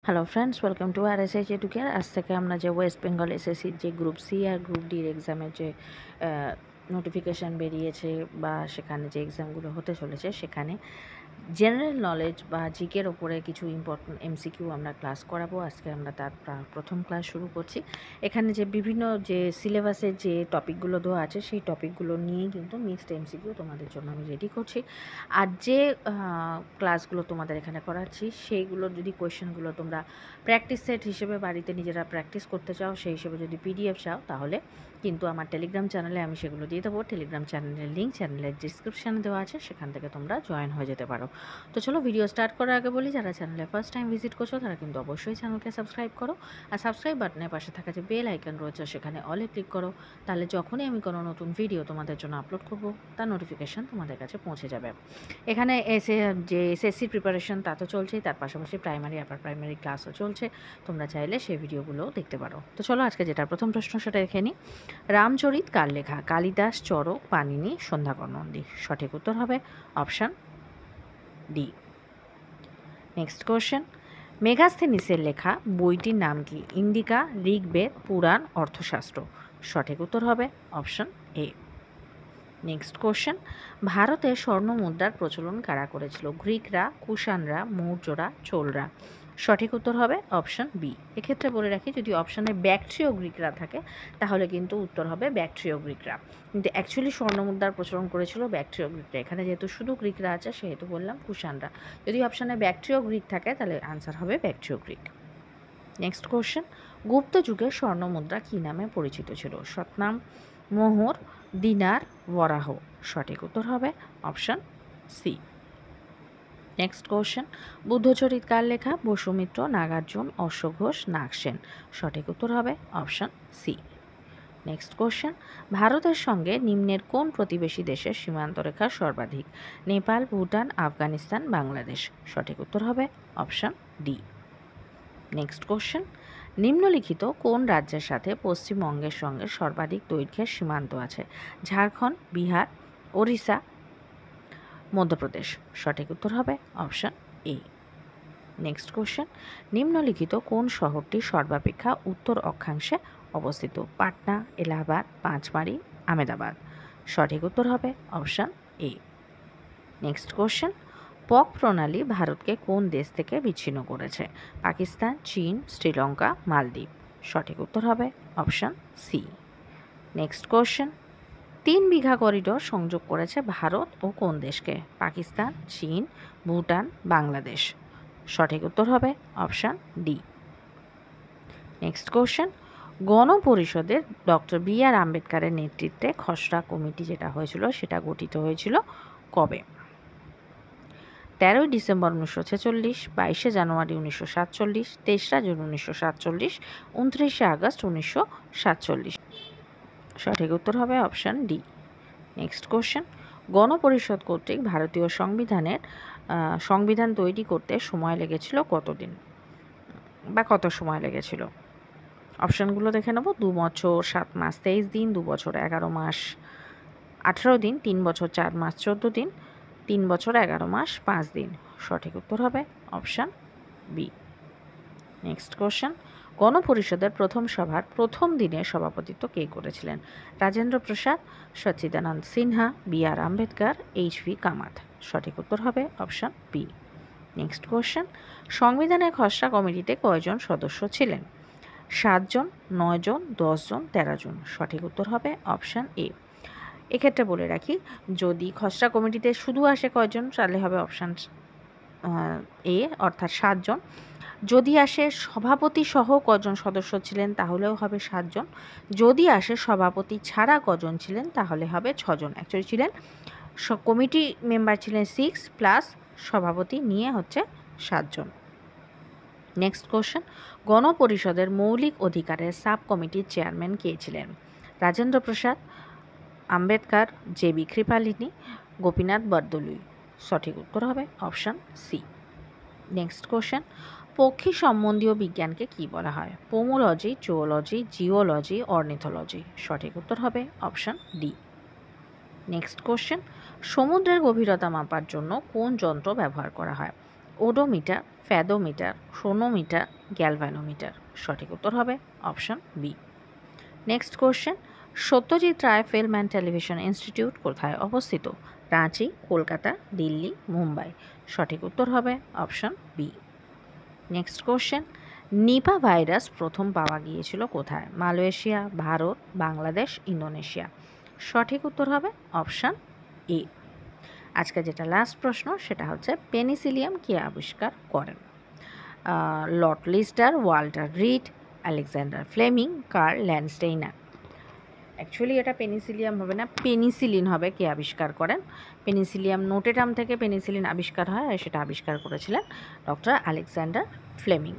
Hello friends, welcome to R S H to care. আজ থেকে আমরা যে ওয়েস্ট বেঙ্গল এসএসসির যে গ্রুপ সি আর গ্রুপ ডির এক্সামের যে নোটিফিকেশান বেরিয়েছে বা সেখানে যে এক্সামগুলো হতে চলেছে সেখানে জেনারেল নলেজ বা জিকের ওপরে কিছু ইম্পর্টেন্ট এমসিকিউ আমরা ক্লাস করাবো। আজকে আমরা তার প্রথম ক্লাস শুরু করছি। এখানে যে বিভিন্ন যে সিলেবাসের যে টপিকগুলো দেওয়া আছে সেই টপিকগুলো নিয়েই কিন্তু মিক্সড এমসিকিউ তোমাদের জন্য আমি রেডি করছি। আর যে ক্লাসগুলো তোমাদের এখানে করাচ্ছি সেইগুলোর যদি কোয়েশ্চেনগুলো তোমরা প্র্যাকটিস সেট হিসেবে বাড়িতে নিজেরা প্র্যাকটিস করতে চাও, সেই হিসেবে যদি পিডিএফ চাও তাহলে কিন্তু আমার টেলিগ্রাম চ্যানেলে আমি সেগুলো দিয়ে দেবো। টেলিগ্রাম চ্যানেলের লিঙ্ক চ্যানেলের ডিসক্রিপশানে দেওয়া আছে, সেখান থেকে তোমরা জয়েন হয়ে যেতে পারো। তো চলো ভিডিও স্টার্ট করার আগে বলি, যারা চ্যানেলে ফার্স্ট টাইম ভিজিট করছো তারা কিন্তু অবশ্যই চ্যানেলকে সাবস্ক্রাইব করো। আর সাবস্ক্রাইব বাটনের পাশে থাকা যে বেল আইকন রয়েছে সেখানে অলে ক্লিক করো, তাহলে যখনই আমি কোনো নতুন ভিডিও তোমাদের জন্য আপলোড করব তার নোটিফিকেশান তোমাদের কাছে পৌঁছে যাবে। এখানে যে এসএসসির প্রিপারেশন তা তো চলছেই, তার পাশাপাশি প্রাইমারি আপার প্রাইমারি ক্লাসও চলছে, তোমরা চাইলে সেই ভিডিওগুলোও দেখতে পারো। তো চলো আজকে যেটা প্রথম প্রশ্ন সেটা দেখে নিই। রামচরিত কার লেখা? কালিদাস, চরক, পাণিনি, সন্ধ্যাকর নন্দী। সঠিক উত্তর হবে অপশান ডি। নেক্সট কোশ্চেন, মেগাস্থেনিসের লেখা বইটির নাম কি? ইন্ডিকা, ঋগ্বেদ, পুরাণ, অর্থশাস্ত্র। সঠিক উত্তর হবে অপশান এ। নেক্সট কোশ্চেন, ভারতে স্বর্ণ মুদ্রার প্রচলন কারা করেছিল? গ্রিকরা, কুষাণরা, মৌর্যরা, চোলরা। সঠিক উত্তর হবে অপশান বি। এক্ষেত্রে বলে রাখি, যদি অপশানে ব্যাকট্রিয় গ্রিকরা থাকে তাহলে কিন্তু উত্তর হবে ব্যাকট্রিয় গ্রিকরা, কিন্তু অ্যাকচুয়ালি স্বর্ণ মুদ্রার প্রচলন করেছিল ব্যাকট্রিয় গ্রিকরা। এখানে যেহেতু শুধু গ্রিকরা আছে সেহেতু বললাম কুষাণরা। যদি অপশানে ব্যাকট্রিয় গ্রিক থাকে তাহলে আনসার হবে ব্যাকট্রিয় গ্রিক। নেক্সট কোশ্চেন, গুপ্ত যুগে স্বর্ণ মুদ্রা কী নামে পরিচিত ছিল? শতনাম, মোহর, দিনার, বরাহ। সঠিক উত্তর হবে option C. Next question, Buddhacharita কার লেখা? বসুমিত্র, নাগার্জুন, অশ্বঘোষ, নাগসেন। সঠিক উত্তর হবে অপশান সি। নেক্সট কোশ্চেন, ভারতের সঙ্গে নিম্নের কোন প্রতিবেশী দেশের সীমান্ত রেখা সর্বাধিক? নেপাল, ভুটান, আফগানিস্তান, বাংলাদেশ। সঠিক উত্তর হবে অপশান ডি। নেক্সট কোশ্চেন, নিম্নলিখিত কোন রাজ্যের সাথে পশ্চিমবঙ্গের সঙ্গে সর্বাধিক দৈর্ঘ্যের সীমান্ত আছে? ঝাড়খণ্ড, বিহার, ওড়িশা, মধ্যপ্রদেশ। সঠিক উত্তর হবে অপশান এ। নেক্সট কোশ্চেন, নিম্নলিখিত কোন শহরটি সর্বাপেক্ষা উত্তর অক্ষাংশে অবস্থিত? পাটনা, এলাহাবাদ, পাঁচমারি, আমেদাবাদ। সঠিক উত্তর হবে অপশান এ। নেক্সট কোশ্চেন, পক প্রণালী ভারতকে কোন দেশ থেকে বিচ্ছিন্ন করেছে? পাকিস্তান, চীন, শ্রীলঙ্কা, মালদ্বীপ। সঠিক উত্তর হবে অপশান সি। নেক্সট কোশ্চেন, 3 বিঘা করিডোর সংযোগ করেছে ভারত ও কোন দেশকে? পাকিস্তান, চীন, ভুটান, বাংলাদেশ। সঠিক উত্তর হবে অপশান ডি। নেক্সট কোশ্চেন, গণপরিষদের ডক্টর বি আর আম্বেদকরের নেতৃত্বে খসড়া কমিটি যেটা হয়েছিল সেটা গঠিত হয়েছিল কবে? 13ই ডিসেম্বর 1946, 22শে জানুয়ারি 1947, 23রা জুন 1947, 29শে আগস্ট 1947। সঠিক উত্তর হবে অপশান ডি। নেক্সট কোশ্চেন, গণপরিষদ কর্তৃক ভারতীয় সংবিধান তৈরি করতে সময় লেগেছিল কতদিন বা কত সময় লেগেছিল? অপশানগুলো দেখে নেব। 2 বছর 7 মাস 23 দিন, 2 বছর 11 মাস 18 দিন, 3 বছর 4 মাস 14 দিন, 3 বছর 11 মাস 5 দিন। সঠিক উত্তর হবে অপশান বি। নেক্সট কোশ্চেন, গণপরিষদের প্রথম সভার প্রথম দিনে সভাপতিত্ব কে করেছিলেন? রাজেন্দ্র প্রসাদ, সচ্চিদানন্দ সিনহা, বি আর আম্বেদকর, এইচ ভি কামাত। সঠিক উত্তর হবে অপশান বি। নেক্সট কোশ্চেন, সংবিধানের খসড়া কমিটিতে কয়জন সদস্য ছিলেন? 7 জন, 9 জন, 10 জন, 13 জন। সঠিক উত্তর হবে অপশান এ। এক্ষেত্রে বলে রাখি, যদি খসড়া কমিটিতে শুধু আসে কয়জন তাহলে হবে অপশান এ, অর্থাৎ 7 জন। যদি আসে সভাপতি সহ কজন সদস্য ছিলেন তাহলেও হবে 7 জন। যদি আসে সভাপতি ছাড়া কজন ছিলেন তাহলে হবে 6 জন। অ্যাকচুয়ালি ছিলেন কমিটি মেম্বার ছিলেন 6 প্লাস সভাপতি নিয়ে হচ্ছে 7 জন। নেক্সট কোশ্চেন, গণপরিষদের মৌলিক অধিকারের সাব কমিটির চেয়ারম্যান কে ছিলেন? Rajendra Prasad, Ambedkar, J B Kripalani, Gopinath Bardaloi. সঠিক উত্তর হবে অপশান সি। নেক্সট কোশ্চেন, পক্ষী সম্বন্ধীয় বিজ্ঞানকে কি বলা হয়? Pomology, zoology, geology, ornithology. সঠিক উত্তর হবে অপশান ডি। নেক্সট কোশ্চেন, সমুদ্রের গভীরতা মাপার জন্য কোন যন্ত্র ব্যবহার করা হয়? Odometer, fathometer, chronometer, galvanometer. সঠিক উত্তর হবে option B. Next question, Satyajit Ray film and television institute কোথায় অবস্থিত? রাঁচি, কলকাতা, দিল্লি, মুম্বাই। সঠিক উত্তর হবে option B. Next question, Nipah virus প্রথম পাওয়া গিয়েছিল কোথায়? Malaysia, Bharat, Bangladesh, Indonesia. সঠিক উত্তর হবে অপশান এ। আজকে যেটা লাস্ট প্রশ্ন সেটা হচ্ছে পেনিসিলিয়াম কে আবিষ্কার করেন? Lord Lister, Walter Reed, Alexander Fleming, Karl Landsteiner. Actually এটা পেনিসিলিয়াম হবে না, পেনিসিলিন হবে। কে আবিষ্কার করেন? পেনিসিলিয়াম নোটেটাম থেকে পেনিসিলিন আবিষ্কার হয় আর সেটা আবিষ্কার করেছিলেন ডক্টর আলেকজান্ডার ফ্লেমিং।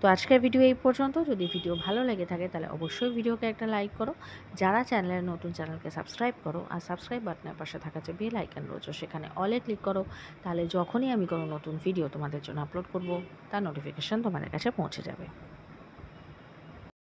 তো আজকের ভিডিও এই পর্যন্ত। যদি ভিডিও ভালো লেগে থাকে তাহলে অবশ্যই ভিডিওকে একটা লাইক করো। যারা চ্যানেলের নতুন, চ্যানেলকে সাবস্ক্রাইব করো, আর সাবস্ক্রাইব বাটনের পাশে থাকা যে বেল আইকন রয়েছে সেখানে অলে ক্লিক করো। তাহলে যখনই আমি কোনো নতুন ভিডিও তোমাদের জন্য আপলোড করব তার নোটিফিকেশান তোমাদের কাছে পৌঁছে যাবে।